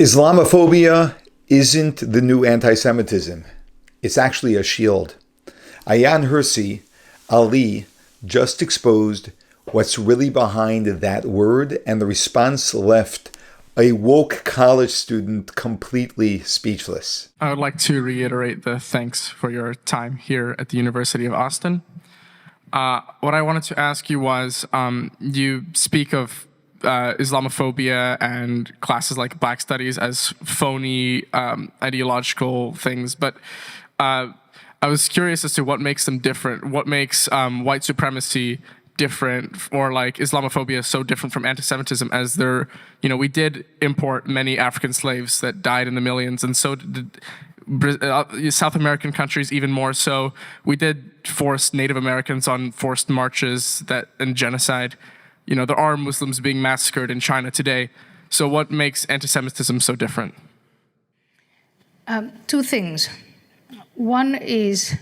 Islamophobia isn't the new antisemitism. It's actually a shield. Ayaan Hirsi, Ali, just exposed what's really behind that word, and the response left a woke college student completely speechless. I would like to reiterate the thanks for your time here at the University of Austin. What I wanted to ask you was, you speak of Islamophobia and classes like Black Studies as phony ideological things, but I was curious as to what makes them different. What makes white supremacy different, or like Islamophobia so different from antisemitism, as there, we did import many African slaves that died in the millions, and so did South American countries even more so. We did force Native Americans on forced marches and genocide. There are Muslims being massacred in China today. So what makes antisemitism so different? Two things. One is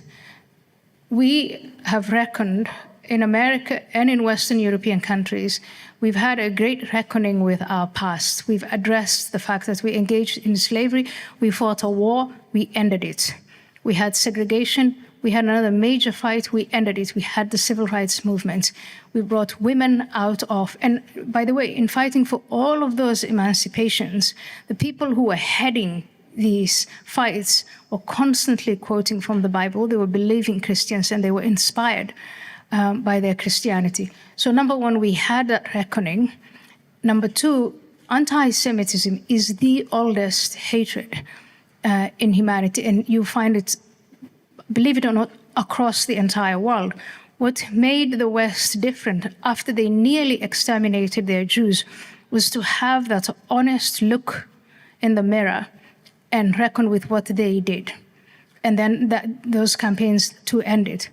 we have reckoned in America and in Western European countries, we've had a great reckoning with our past. We've addressed the fact that we engaged in slavery, we fought a war, we ended it. We had segregation, we had another major fight, we ended it. We had the civil rights movement. We brought women out of, and by the way, in fighting for all of those emancipations, the people who were heading these fights were constantly quoting from the Bible. They were believing Christians and they were inspired by their Christianity. So number one, we had that reckoning. Number two, anti-Semitism is the oldest hatred in humanity, and you find it, believe it or not, across the entire world. What made the West different after they nearly exterminated their Jews was to have that honest look in the mirror and reckon with what they did. And then those campaigns to end it.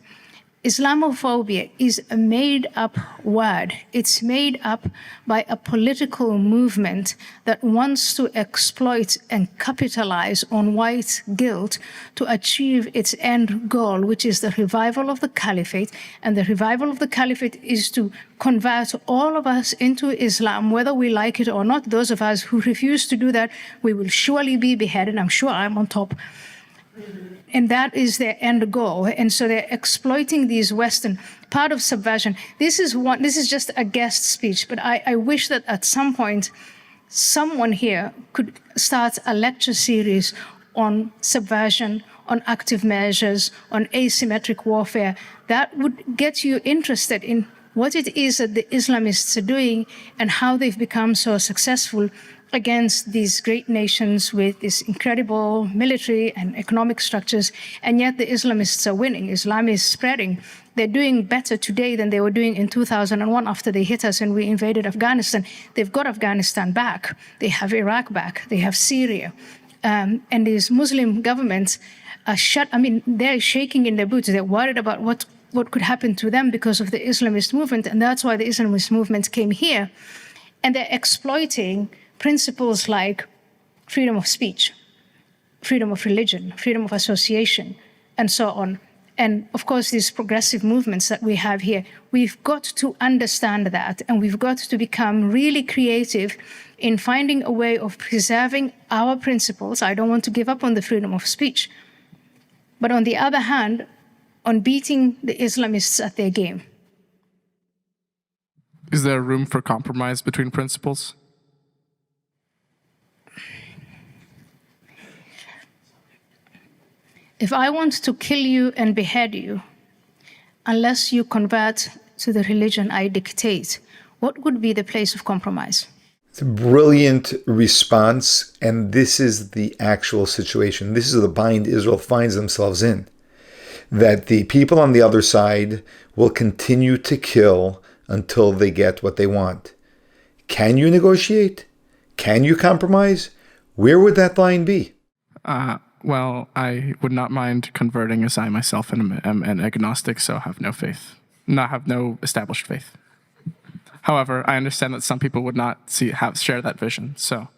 Islamophobia is a made-up word. It's made up by a political movement that wants to exploit and capitalize on white guilt to achieve its end goal, which is the revival of the caliphate. And the revival of the caliphate is to convert all of us into Islam, whether we like it or not. Those of us who refuse to do that, we will surely be beheaded. I'm sure I'm on top. And that is their end goal. And so they're exploiting these Western part of subversion. This is just a guest speech, but I wish that at some point, someone here could start a lecture series on subversion, on active measures, on asymmetric warfare. That would get you interested in what it is that the Islamists are doing and how they've become so successful against these great nations with this incredible military and economic structures, and yet the Islamists are winning. Islam is spreading. They're doing better today than they were doing in 2001 after they hit us and we invaded Afghanistan. They've got Afghanistan back. They have Iraq back. They have Syria. And these Muslim governments are they're shaking in their boots. They're worried about what could happen to them because of the Islamist movement, and that's why the Islamist movement came here. And they're exploiting principles like freedom of speech, freedom of religion, freedom of association, and so on. And of course, these progressive movements that we have here, we've got to understand that, and we've got to become really creative in finding a way of preserving our principles. I don't want to give up on the freedom of speech, but on the other hand, on beating the Islamists at their game. Is there room for compromise between principles? If I want to kill you and behead you, unless you convert to the religion I dictate, what would be the place of compromise? It's a brilliant response, and this is the actual situation. This is the bind Israel finds themselves in, that the people on the other side will continue to kill until they get what they want. Can you negotiate? Can you compromise? Where would that line be? Well, I would not mind converting, as I myself am an agnostic, so have no faith, have no established faith. However, I understand that some people would not share that vision. So,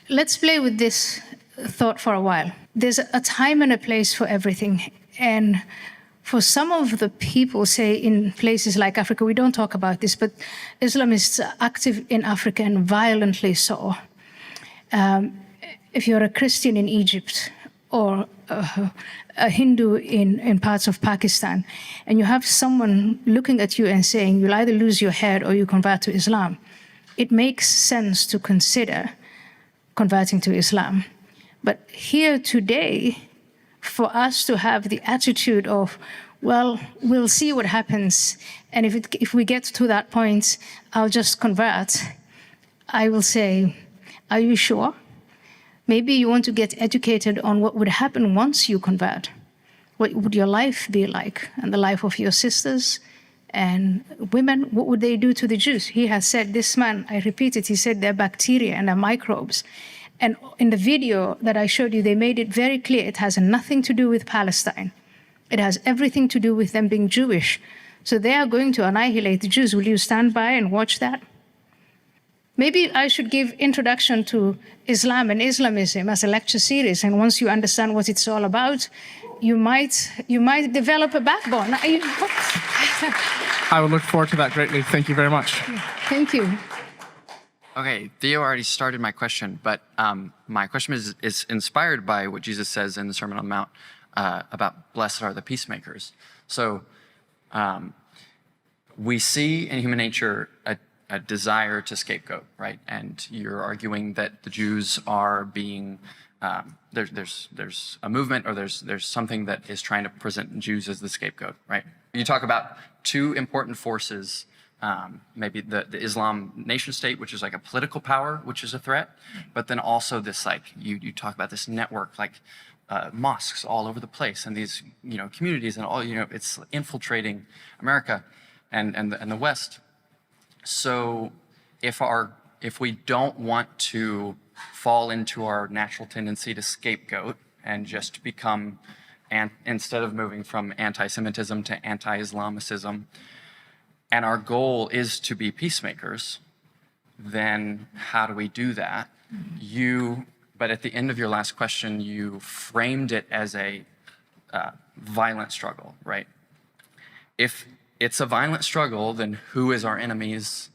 let's play with this thought for a while. There's a time and a place for everything, and for some of the people, say in places like Africa, we don't talk about this, but Islamists are active in Africa and violently so. If you're a Christian in Egypt or a Hindu in parts of Pakistan, and you have someone looking at you and saying, you'll either lose your head or you convert to Islam, it makes sense to consider converting to Islam. But here today, for us to have the attitude of, well, we'll see what happens, and if we get to that point, I'll just convert, I will say, are you sure? Maybe you want to get educated on what would happen once you convert. What would your life be like, and the life of your sisters and women? What would they do to the Jews? He has said, this man, I repeat it, he said they're bacteria and they're microbes. And in the video that I showed you, they made it very clear it has nothing to do with Palestine. It has everything to do with them being Jewish. So they are going to annihilate the Jews. Will you stand by and watch that? Maybe I should give Introduction to Islam and Islamism as a lecture series, and once you understand what it's all about, you might develop a backbone. I would look forward to that greatly. Thank you very much. Thank you. Okay, Theo already started my question, but my question is inspired by what Jesus says in the Sermon on the Mount about blessed are the peacemakers. So we see in human nature a desire to scapegoat, right? And you're arguing that the Jews are being, there's a movement, or there's something that is trying to present Jews as the scapegoat, right? You talk about two important forces, maybe the Islam nation state, which is like a political power, which is a threat, but then also this, like, you talk about this network, like mosques all over the place, and these, communities, and all, it's infiltrating America and the West. So if we don't want to fall into our natural tendency to scapegoat and just become, instead of moving from anti-Semitism to anti-Islamicism, and our goal is to be peacemakers, then how do we do that? But at the end of your last question, you framed it as a violent struggle, right? If it's a violent struggle, then who is our enemies,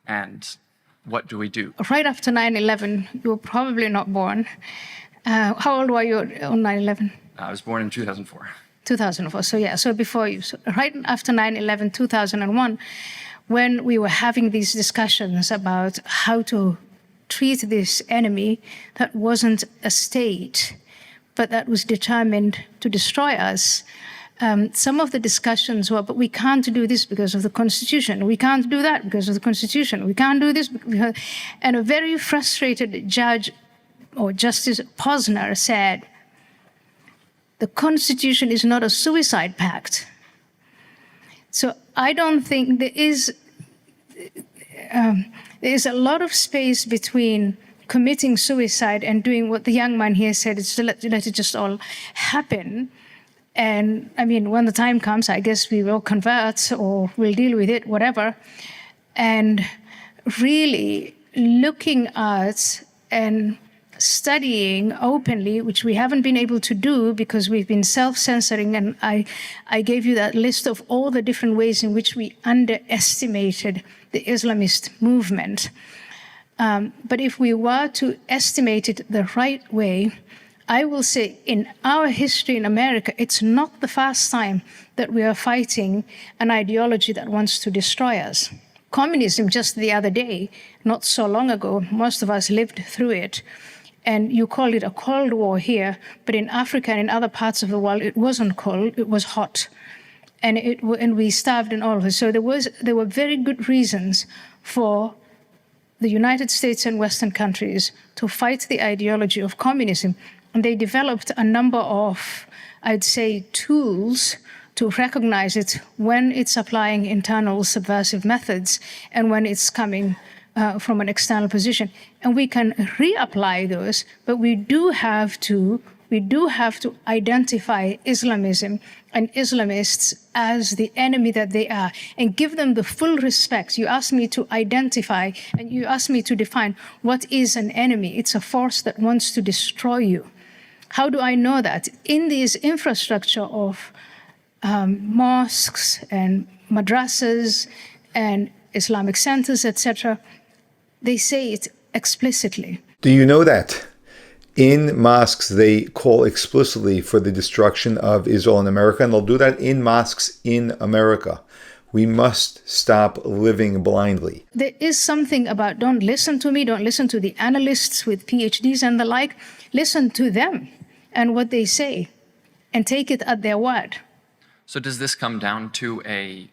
and what do we do? Right after 9/11, you were probably not born. How old were you on 9/11? I was born in 2004. 2004, so before you. So right after 9/11, 2001, when we were having these discussions about how to treat this enemy that wasn't a state, but that was determined to destroy us, some of the discussions were, but we can't do this because of the Constitution. We can't do that because of the Constitution. We can't do this because... And a very frustrated judge, or Justice Posner, said, the Constitution is not a suicide pact. So I don't think there is a lot of space between committing suicide and doing what the young man here said, is to let it just all happen. And I mean, when the time comes, I guess we will convert, or we'll deal with it, whatever. And really looking at and studying openly, which we haven't been able to do because we've been self-censoring. And I gave you that list of all the different ways in which we underestimated the Islamist movement. But if we were to estimate it the right way, I will say in our history in America, it's not the first time that we are fighting an ideology that wants to destroy us. Communism, just the other day, not so long ago, most of us lived through it. And you call it a Cold War here, but in Africa and in other parts of the world, it wasn't cold, it was hot. And we starved and all of it. So there were very good reasons for the United States and Western countries to fight the ideology of communism. And they developed a number of, I'd say, tools to recognize it when it's applying internal subversive methods and when it's coming from an external position. And we can reapply those, but we do have to identify Islamism and Islamists as the enemy that they are and give them the full respect. You asked me to identify and you asked me to define what is an enemy. It's a force that wants to destroy you. How do I know that? In this infrastructure of mosques and madrasas and Islamic centers, etc. They say it explicitly. Do you know that? In mosques, they call explicitly for the destruction of Israel and America, and they'll do that in mosques in America. We must stop living blindly. There is something about don't listen to me, don't listen to the analysts with PhDs and the like. Listen to them and what they say and take it at their word. So does this come down to a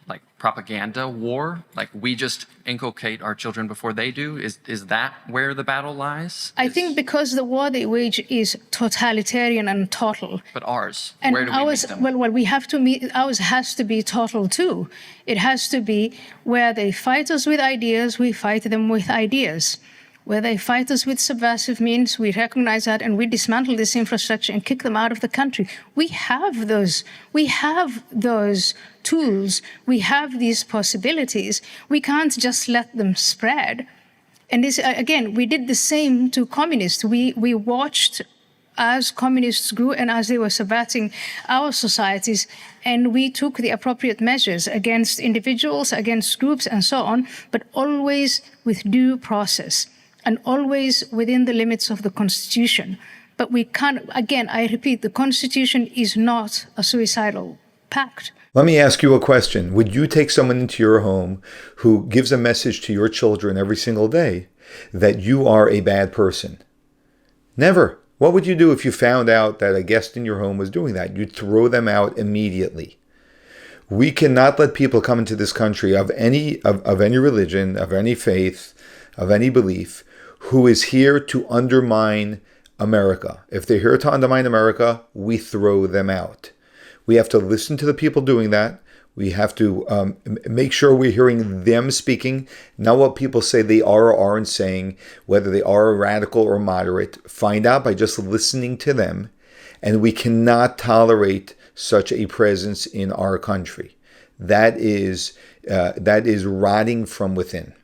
like propaganda war? Like we just inculcate our children before they do? Is that where the battle lies? I think because the war they wage is totalitarian and total. But ours, And where do we ours, meet them? well, we have to meet, ours has to be total too. It has to be where they fight us with ideas, we fight them with ideas. Where they fight us with subversive means, we recognize that and we dismantle this infrastructure and kick them out of the country. We have those tools. We have these possibilities. We can't just let them spread. And this, again, we did the same to communists. We watched as communists grew and as they were subverting our societies, and we took the appropriate measures against individuals, against groups, and so on, but always with due process. And always within the limits of the Constitution. But we can't, again, I repeat, the Constitution is not a suicidal pact. Let me ask you a question. Would you take someone into your home who gives a message to your children every single day that you are a bad person? Never. What would you do if you found out that a guest in your home was doing that? You'd throw them out immediately. We cannot let people come into this country of any religion, of any faith, of any belief, who is here to undermine America. If they're here to undermine America, we throw them out. We have to listen to the people doing that. We have to make sure we're hearing them speaking, not what people say they are or aren't saying, whether they are radical or moderate. Find out by just listening to them. And we cannot tolerate such a presence in our country. That is rotting from within.